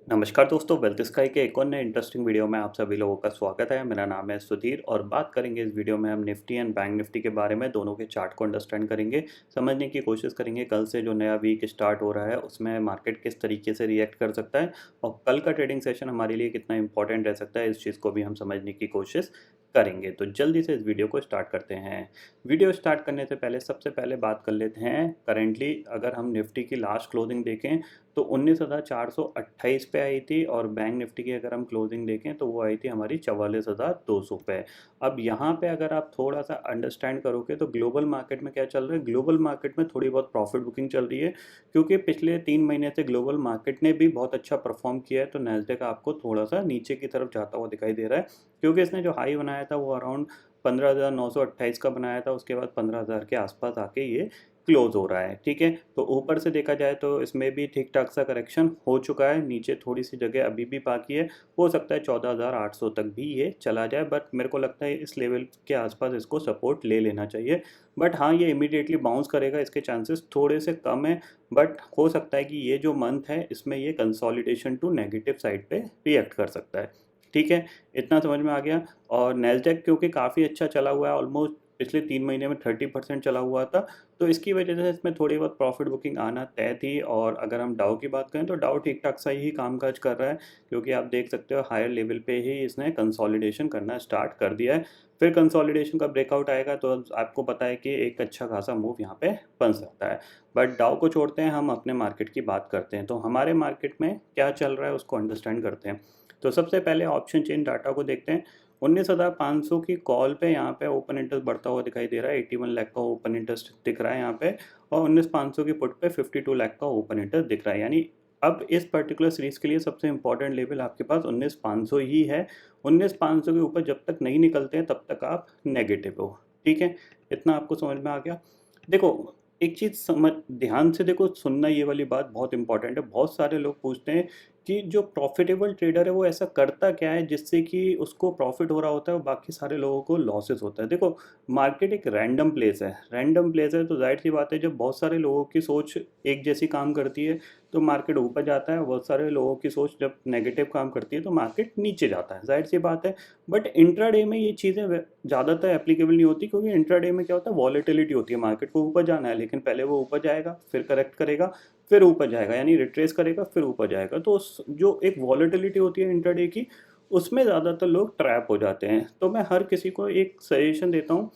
नमस्कार दोस्तों, wealth sky के एक और नए इंटरेस्टिंग वीडियो में आप सभी लोगों का स्वागत है। मेरा नाम है सुधीर और बात करेंगे इस वीडियो में हम निफ्टी एंड बैंक निफ्टी के बारे में। दोनों के चार्ट को अंडरस्टैंड करेंगे, समझने की कोशिश करेंगे कल से जो नया वीक स्टार्ट हो रहा है उसमें मार्केट किस तरीके से रिएक्ट कर सकता है और कल का ट्रेडिंग सेशन हमारे लिए कितना इंपॉर्टेंट रह सकता है, इस चीज़ को भी हम समझने की कोशिश करेंगे। तो जल्दी से इस वीडियो को स्टार्ट करते हैं। वीडियो स्टार्ट करने से पहले सबसे पहले बात कर लेते हैं करेंटली अगर हम निफ्टी की लास्ट क्लोजिंग देखें तो 19,428 पे आई थी और बैंक निफ्टी की अगर हम क्लोजिंग देखें तो वो आई थी हमारी 44,200 पे। अब यहाँ पे अगर आप थोड़ा सा अंडरस्टैंड करोगे तो ग्लोबल मार्केट में क्या चल रहा है, ग्लोबल मार्केट में थोड़ी बहुत प्रॉफिट बुकिंग चल रही है क्योंकि पिछले 3 महीने से ग्लोबल मार्केट ने भी बहुत अच्छा परफॉर्म किया है। तो नैस्डैक आपको थोड़ा सा नीचे की तरफ जाता हुआ दिखाई दे रहा है क्योंकि इसने जो हाई बनाया था वो अराउंड 15,928 का बनाया था, उसके बाद 15,000 के आसपास आके ये क्लोज हो रहा है। ठीक है, तो ऊपर से देखा जाए तो इसमें भी ठीक ठाक सा करेक्शन हो चुका है, नीचे थोड़ी सी जगह अभी भी बाकी है, हो सकता है 14,800 तक भी ये चला जाए, बट मेरे को लगता है इस लेवल के आसपास इसको सपोर्ट ले लेना चाहिए। बट हाँ, ये इमीडिएटली बाउंस करेगा, इसके चांसेस थोड़े से कम है, बट हो सकता है कि ये जो मंथ है इसमें ये कंसोलिडेशन टू नेगेटिव साइड पे रिएक्ट कर सकता है। ठीक है, इतना समझ में आ गया। और नैस्डैक क्योंकि काफ़ी अच्छा चला हुआ है, ऑलमोस्ट पिछले 3 महीने में 30% चला हुआ था, तो इसकी वजह से इसमें थोड़ी बहुत प्रॉफिट बुकिंग आना तय थी। और अगर हम डाउ की बात करें तो डाउ ठीक ठाक सा ही कामकाज कर रहा है क्योंकि आप देख सकते हो हायर लेवल पे ही इसने कंसोलिडेशन करना स्टार्ट कर दिया है। फिर कंसोलिडेशन का ब्रेकआउट आएगा तो आपको पता है कि एक अच्छा खासा मूव यहाँ पे बन सकता है। बट डाउ को छोड़ते हैं, हम अपने मार्केट की बात करते हैं। तो हमारे मार्केट में क्या चल रहा है उसको अंडरस्टैंड करते हैं। तो सबसे पहले ऑप्शन चेन डाटा को देखते हैं। 19,500 की कॉल पे यहाँ पे ओपन इंटरेस्ट बढ़ता हुआ दिखाई दे रहा है, 81 लाख का ओपन इंटरेस्ट दिख रहा है यहाँ पे। और 19,500 की पुट पे 52 लाख का ओपन इंटरेस्ट दिख रहा है। यानी अब इस पर्टिकुलर सीरीज के लिए सबसे इंपॉर्टेंट लेवल आपके पास 19,500 ही है। 19,500 के ऊपर जब तक नहीं निकलते हैं तब तक आप नेगेटिव हो। ठीक है, इतना आपको समझ में आ गया। देखो, एक चीज़ समझ ध्यान से देखो, सुनना, ये वाली बात बहुत इंपॉर्टेंट है। बहुत सारे लोग पूछते हैं कि जो प्रॉफिटेबल ट्रेडर है वो ऐसा करता क्या है जिससे कि उसको प्रॉफिट हो रहा होता है और बाकी सारे लोगों को लॉसेस होता है। देखो, मार्केट एक रैंडम प्लेस है, रैंडम प्लेस है तो जाहिर सी बात है जब बहुत सारे लोगों की सोच एक जैसी काम करती है तो मार्केट ऊपर जाता है, बहुत सारे लोगों की सोच जब नेगेटिव काम करती है तो मार्केट नीचे जाता है, जाहिर सी बात है। बट इंट्राडे में ये चीज़ें ज़्यादातर एप्लीकेबल नहीं होती क्योंकि इंट्राडे में क्या होता है, वॉलेटिलिटी होती है। मार्केट को ऊपर जाना है लेकिन पहले वो ऊपर जाएगा, फिर करेक्ट करेगा, फिर ऊपर जाएगा, यानी रिट्रेस करेगा, फिर ऊपर जाएगा। तो उस जो एक वॉलेटिलिटी होती है इंट्राडे की, उसमें ज़्यादातर लोग ट्रैप हो जाते हैं। तो मैं हर किसी को एक सजेशन देता हूँ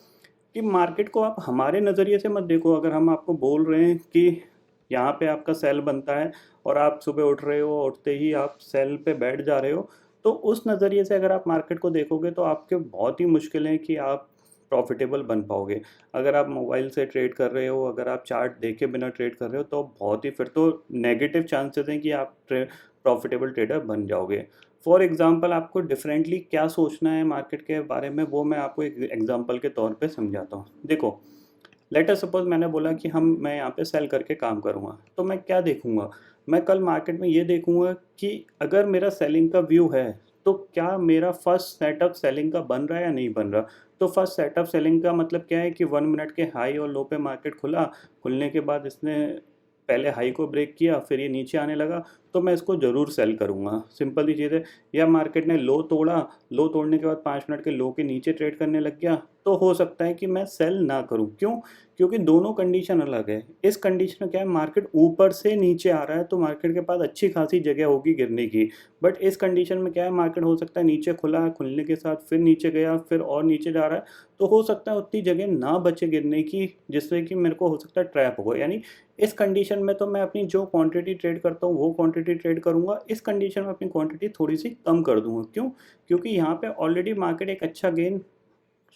कि मार्केट को आप हमारे नज़रिए से मत देखो। अगर हम आपको बोल रहे हैं कि यहाँ पे आपका सेल बनता है और आप सुबह उठ रहे हो, उठते ही आप सेल पे बैठ जा रहे हो, तो उस नज़रिए से अगर आप मार्केट को देखोगे तो आपके बहुत ही मुश्किल है कि आप प्रॉफिटेबल बन पाओगे। अगर आप मोबाइल से ट्रेड कर रहे हो, अगर आप चार्ट देखे बिना ट्रेड कर रहे हो तो बहुत ही, फिर तो नेगेटिव चांसेस हैं कि आप प्रॉफिटेबल ट्रेडर बन जाओगे। फॉर एग्जांपल आपको डिफरेंटली क्या सोचना है मार्केट के बारे में वो मैं आपको एक एग्जांपल के तौर पे समझाता हूँ। देखो, लेट अस सपोज मैंने बोला कि मैं यहाँ पे सेल करके काम करूँगा, तो मैं क्या देखूँगा, मैं कल मार्केट में ये देखूँगा कि अगर मेरा सेलिंग का व्यू है तो क्या मेरा फर्स्ट सेटअप सेलिंग का बन रहा है या नहीं बन रहा। तो फर्स्ट सेटअप सेलिंग का मतलब क्या है कि 1 मिनट के हाई और लो पे मार्केट खुला, खुलने के बाद इसने पहले हाई को ब्रेक किया, फिर ये नीचे आने लगा, तो मैं इसको ज़रूर सेल करूँगा, सिंपल सी चीज़ है। या मार्केट ने लो तोड़ा, लो तोड़ने के बाद 5 मिनट के लो के नीचे ट्रेड करने लग गया, तो हो सकता है कि मैं सेल ना करूँ। क्यों? क्योंकि दोनों कंडीशन अलग है। इस कंडीशन में क्या है, मार्केट ऊपर से नीचे आ रहा है तो मार्केट के पास अच्छी खासी जगह होगी गिरने की। बट इस कंडीशन में क्या है, मार्केट हो सकता है नीचे खुला है, खुलने के साथ फिर नीचे गया, फिर और नीचे जा रहा है, तो हो सकता है उतनी जगह ना बचे गिरने की, जिससे कि मेरे को हो सकता है ट्रैप हो गया। यानी इस कंडीशन में तो मैं अपनी जो क्वांटिटी ट्रेड करता हूँ वो क्वांटिटी ट्रेड करूँगा, इस कंडीशन में अपनी क्वांटिटी थोड़ी सी कम कर दूँगा। क्यों? क्योंकि यहाँ पे ऑलरेडी मार्केट एक अच्छा गेन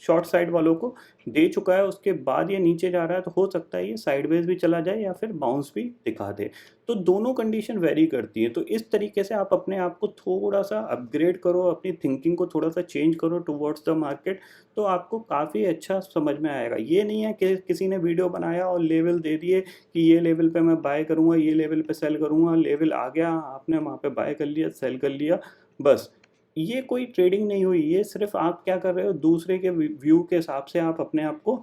शॉर्ट साइड वालों को दे चुका है, उसके बाद ये नीचे जा रहा है तो हो सकता है ये साइडवेज भी चला जाए या फिर बाउंस भी दिखा दे। तो दोनों कंडीशन वेरी करती है। तो इस तरीके से आप अपने आप को थोड़ा-सा अपग्रेड करो, अपनी थिंकिंग को थोड़ा-सा चेंज करो टुवर्ड्स द मार्केट, तो आपको काफ़ी अच्छा समझ में आएगा। ये नहीं है कि किसी ने वीडियो बनाया और लेवल दे दिए कि ये लेवल पे मैं बाय करूँगा, ये लेवल पे सेल करूँगा, लेवल आ गया, आपने वहाँ पे बाय कर लिया, सेल कर लिया, बस। ये कोई ट्रेडिंग नहीं हुई, ये सिर्फ़ आप क्या कर रहे हो, दूसरे के व्यू के हिसाब से आप अपने आप को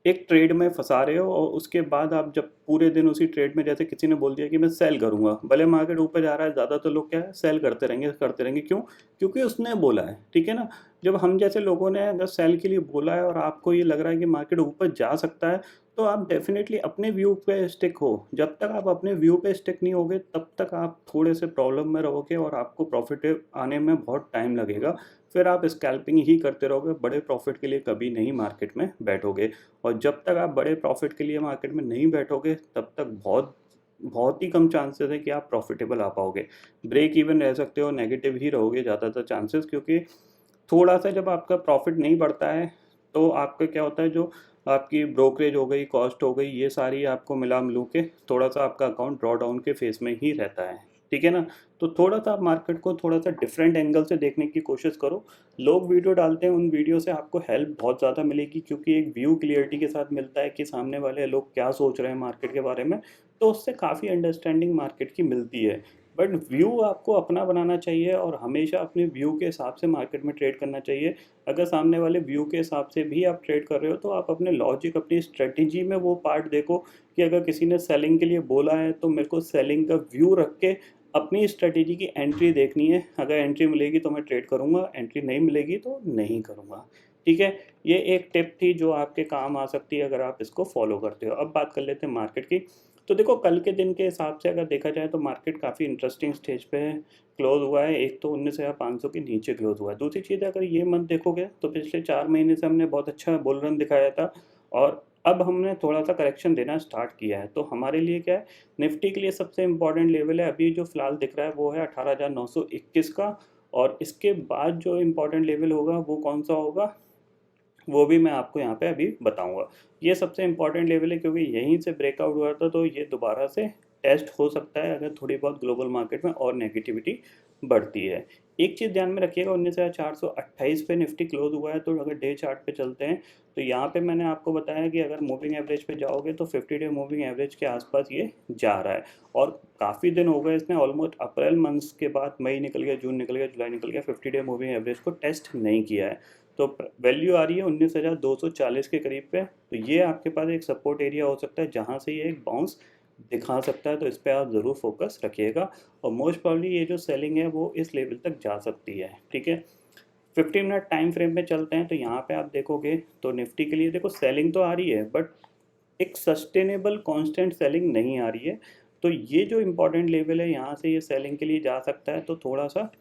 एक ट्रेड में फंसा रहे हो और उसके बाद आप जब पूरे दिन उसी ट्रेड में, जैसे किसी ने बोल दिया कि मैं सेल करूंगा, भले मार्केट ऊपर जा रहा है, ज़्यादातर लोग क्या है, सेल करते रहेंगे। क्यों? क्योंकि उसने बोला है, ठीक है ना। जब हम जैसे लोगों ने अगर सेल के लिए बोला है और आपको ये लग रहा है कि मार्केट ऊपर जा सकता है, तो आप डेफिनेटली अपने व्यू पे स्टिक हो। जब तक आप अपने व्यू पे स्टिक नहीं होगे तब तक आप थोड़े से प्रॉब्लम में रहोगे और आपको प्रॉफिट आने में बहुत टाइम लगेगा। फिर आप स्कैल्पिंग ही करते रहोगे, बड़े प्रॉफिट के लिए कभी नहीं मार्केट में बैठोगे। और जब तक आप बड़े प्रॉफिट के लिए मार्केट में नहीं बैठोगे तब तक बहुत बहुत ही कम चांसेस है कि आप प्रॉफिटेबल आ पाओगे। ब्रेक इवन रह सकते हो, नेगेटिव ही रहोगे ज़्यादातर चांसेस, क्योंकि थोड़ा सा जब आपका प्रॉफिट नहीं बढ़ता है तो आपका क्या होता है, जो आपकी ब्रोकरेज हो गई, कॉस्ट हो गई, ये सारी आपको मिला मिलू के थोड़ा सा आपका अकाउंट ड्रॉ डाउन के फेस में ही रहता है, ठीक है ना। तो थोड़ा सा आप मार्केट को थोड़ा सा डिफरेंट एंगल से देखने की कोशिश करो। लोग वीडियो डालते हैं, उन वीडियो से आपको हेल्प बहुत ज़्यादा मिलेगी, क्योंकि एक व्यू क्लियरिटी के साथ मिलता है कि सामने वाले लोग क्या सोच रहे हैं मार्केट के बारे में। तो उससे काफ़ी अंडरस्टैंडिंग मार्केट की मिलती है। बट व्यू आपको अपना बनाना चाहिए और हमेशा अपने व्यू के हिसाब से मार्केट में ट्रेड करना चाहिए। अगर सामने वाले व्यू के हिसाब से भी आप ट्रेड कर रहे हो तो आप अपने लॉजिक, अपनी स्ट्रेटजी में वो पार्ट देखो कि अगर किसी ने सेलिंग के लिए बोला है तो मेरे को सेलिंग का व्यू रख के अपनी स्ट्रेटजी की एंट्री देखनी है। अगर एंट्री मिलेगी तो मैं ट्रेड करूँगा, एंट्री नहीं मिलेगी तो नहीं करूँगा, ठीक है। ये एक टिप थी जो आपके काम आ सकती है अगर आप इसको फॉलो करते हो। अब बात कर लेते हैं मार्केट की। तो देखो, कल के दिन के हिसाब से अगर देखा जाए तो मार्केट काफ़ी इंटरेस्टिंग स्टेज पे है, क्लोज हुआ है। एक तो 19,500 के नीचे क्लोज हुआ है। दूसरी चीज़, अगर ये मंथ देखोगे तो पिछले 4 महीने से हमने बहुत अच्छा बुल रन दिखाया था और अब हमने थोड़ा सा करेक्शन देना स्टार्ट किया है। तो हमारे लिए क्या है, निफ्टी के लिए सबसे इम्पोर्टेंट लेवल है अभी जो फिलहाल दिख रहा है वो है 18,921 का। और इसके बाद जो इम्पोर्टेंट लेवल होगा वो कौन सा होगा, वो भी मैं आपको यहाँ पे अभी बताऊंगा। ये सबसे इम्पॉर्टेंट लेवल है क्योंकि यहीं से ब्रेकआउट हुआ था, तो ये दोबारा से टेस्ट हो सकता है अगर थोड़ी बहुत ग्लोबल मार्केट में और नेगेटिविटी बढ़ती है। एक चीज़ ध्यान में रखिएगा, 19,428 पे निफ्टी क्लोज हुआ है। तो अगर डे चार्ट पे चलते हैं तो यहाँ पे मैंने आपको बताया कि अगर मूविंग एवरेज पे जाओगे तो 50 डे मूविंग एवरेज के आसपास ये जा रहा है। और काफ़ी दिन हो गए इसने, ऑलमोस्ट अप्रैल मंथ्स के बाद मई निकल गया, जून निकल गया, जुलाई निकल गया, 50 डे मूविंग एवरेज को टेस्ट नहीं किया है। तो वैल्यू आ रही है 19,240 के करीब पे। तो ये आपके पास एक सपोर्ट एरिया हो सकता है जहाँ से ये एक बाउंस दिखा सकता है। तो इस पर आप ज़रूर फोकस रखिएगा। और मोस्ट प्रॉब्ली ये जो सेलिंग है वो इस लेवल तक जा सकती है, ठीक है। 15 मिनट टाइम फ्रेम में चलते हैं तो यहाँ पे आप देखोगे तो निफ्टी के लिए देखो सेलिंग तो आ रही है बट एक सस्टेनेबल कांस्टेंट सेलिंग नहीं आ रही है। तो ये जो इम्पोर्टेंट लेवल है यहाँ से ये सेलिंग के लिए जा सकता है। तो थोड़ा सा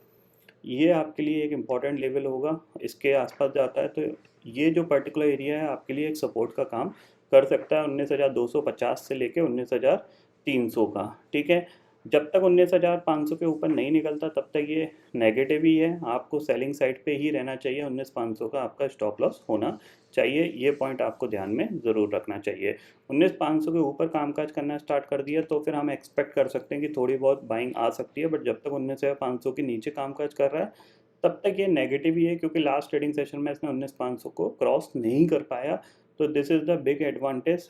ये आपके लिए एक इम्पॉर्टेंट लेवल होगा, इसके आसपास जाता है तो ये जो पर्टिकुलर एरिया है आपके लिए एक सपोर्ट का काम कर सकता है, 19,250 से लेके 19,300 का, ठीक है। जब तक 19,500 के ऊपर नहीं निकलता तब तक ये नेगेटिव ही है। आपको सेलिंग साइड पे ही रहना चाहिए, 19,500 का आपका स्टॉप लॉस होना चाहिए। ये पॉइंट आपको ध्यान में ज़रूर रखना चाहिए। 19,500 के ऊपर कामकाज करना स्टार्ट कर दिया तो फिर हम एक्सपेक्ट कर सकते हैं कि थोड़ी बहुत बाइंग आ सकती है। बट जब तक 19,500 के नीचे कामकाज कर रहा है तब तक ये नेगेटिव ही है, क्योंकि लास्ट ट्रेडिंग सेशन में इसने 19,500 को क्रॉस नहीं कर पाया। तो this is the big advantage,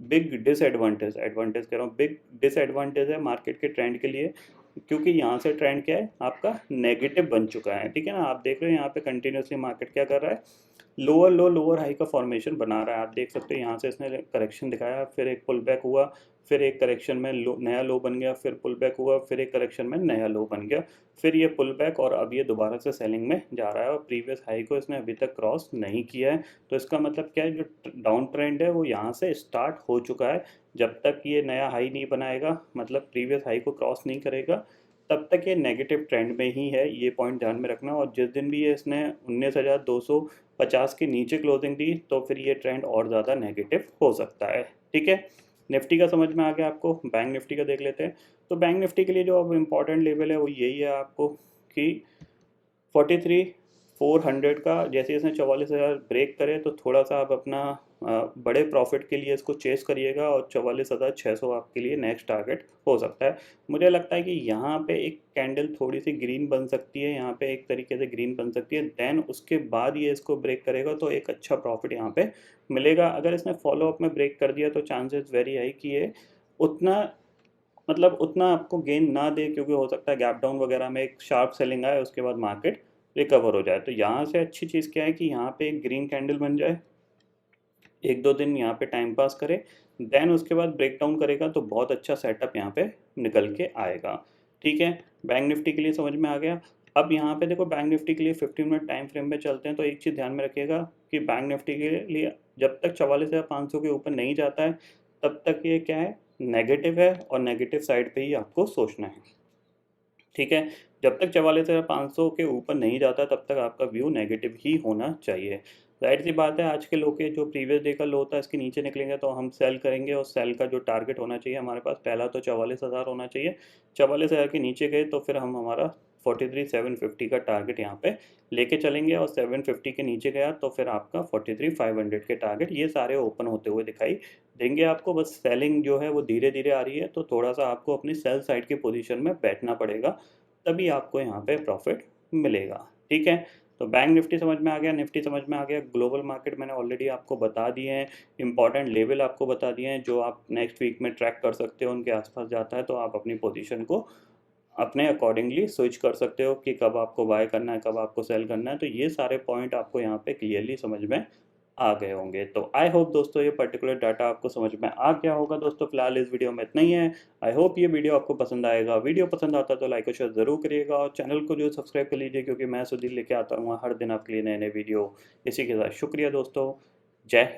big disadvantage, advantage कह रहा हूँ, बिग डिसएडवांटेज है मार्केट के ट्रेंड के लिए। क्योंकि यहाँ से ट्रेंड क्या है आपका, नेगेटिव बन चुका है, ठीक है ना। आप देख रहे हो यहाँ पे कंटिन्यूसली मार्केट क्या कर रहा है, लोअर लो लोअर हाई का फॉर्मेशन बना रहा है। आप देख सकते हो यहाँ से इसने करेक्शन दिखाया, फिर एक पुल बैक हुआ, फिर एक करेक्शन में लो, नया लो बन गया, फिर पुल बैक हुआ, फिर एक करेक्शन में नया लो बन गया, फिर ये पुल बैक और अब ये दोबारा से सेलिंग में जा रहा है। और प्रीवियस हाई को इसने अभी तक क्रॉस नहीं किया है। तो इसका मतलब क्या है, जो डाउन ट्रेंड है वो यहाँ से स्टार्ट हो चुका है। जब तक ये नया हाई नहीं बनाएगा, मतलब प्रीवियस हाई को क्रॉस नहीं करेगा, तब तक ये नेगेटिव ट्रेंड में ही है। ये पॉइंट ध्यान में रखना। और जिस दिन भी ये इसने 19,250 के नीचे क्लोजिंग दी तो फिर ये ट्रेंड और ज़्यादा नेगेटिव हो सकता है, ठीक है। निफ्टी का समझ में आ गया आपको। बैंक निफ्टी का देख लेते हैं। तो बैंक निफ्टी के लिए जो अब इम्पॉर्टेंट लेवल है वो यही है आपको कि 43,400 का। जैसे इसने 44,000 ब्रेक करे तो थोड़ा सा आप अपना बड़े प्रॉफिट के लिए इसको चेस करिएगा और 44,600 आपके लिए नेक्स्ट टारगेट हो सकता है। मुझे लगता है कि यहाँ पे एक कैंडल थोड़ी सी ग्रीन बन सकती है, यहाँ पे एक तरीके से ग्रीन बन सकती है, देन उसके बाद ये इसको ब्रेक करेगा तो एक अच्छा प्रॉफिट यहाँ पे मिलेगा। अगर इसने फॉलो अप में ब्रेक कर दिया तो चांसेस वेरी हाई कि ये उतना, मतलब उतना आपको गेन ना दे, क्योंकि हो सकता है गैप डाउन वगैरह में एक शार्प सेलिंग आए, उसके बाद मार्केट रिकवर हो जाए। तो यहाँ से अच्छी चीज़ क्या है कि यहाँ पे एक ग्रीन कैंडल बन जाए, 1-2 दिन यहाँ पे टाइम पास करे, देन उसके बाद ब्रेक डाउन करेगा तो बहुत अच्छा सेटअप यहाँ पे निकल के आएगा। ठीक है, बैंक निफ्टी के लिए समझ में आ गया। अब यहाँ पे देखो बैंक निफ्टी के लिए 15 मिनट टाइम फ्रेम में चलते हैं, तो एक चीज़ ध्यान में रखिएगा कि बैंक निफ्टी के लिए जब तक 44,500 के ऊपर नहीं जाता है तब तक ये क्या है, नेगेटिव है और नेगेटिव साइड पे ही आपको सोचना है। ठीक है, जब तक 44,500 के ऊपर नहीं जाता तब तक आपका व्यू नेगेटिव ही होना चाहिए। जाहिर सी बात है, आज के लो के जो प्रीवियस डे का लो था इसके नीचे निकलेंगे तो हम सेल करेंगे, और सेल का जो टारगेट होना चाहिए हमारे पास, पहला तो 44,000 होना चाहिए। 44,000 के नीचे गए तो फिर हम हमारा 43,750 का टारगेट यहाँ पे लेके चलेंगे, और 750 के नीचे गया तो फिर आपका 43,500 के टारगेट ये सारे ओपन होते हुए दिखाई देंगे आपको। बस सेलिंग जो है वो धीरे धीरे आ रही है, तो थोड़ा सा आपको अपनी सेल साइड की पोजीशन में बैठना पड़ेगा, तभी आपको यहाँ पे प्रॉफिट मिलेगा। ठीक है, तो बैंक निफ्टी समझ में आ गया, निफ्टी समझ में आ गया, ग्लोबल मार्केट मैंने ऑलरेडी आपको बता दिए हैं, इंपॉर्टेंट लेवल आपको बता दिए हैं जो आप नेक्स्ट वीक में ट्रैक कर सकते हो, उनके आसपास जाता है तो आप अपनी पोजीशन को अपने अकॉर्डिंगली स्विच कर सकते हो कि कब आपको बाय करना है, कब आपको सेल करना है। तो ये सारे पॉइंट आपको यहाँ पे क्लियरली समझ में आ गए होंगे। तो आई होप दोस्तों ये पर्टिकुलर डाटा आपको समझ में आ गया होगा। दोस्तों फिलहाल इस वीडियो में इतना ही है। आई होप ये वीडियो आपको पसंद आएगा। वीडियो पसंद आता है तो लाइक और शेयर ज़रूर करिएगा, और चैनल को जो सब्सक्राइब कर लीजिए, क्योंकि मैं सुधीर लेके आता हूँ हर दिन आपके लिए नए नए वीडियो। इसी के साथ शुक्रिया दोस्तों, जय हिंद।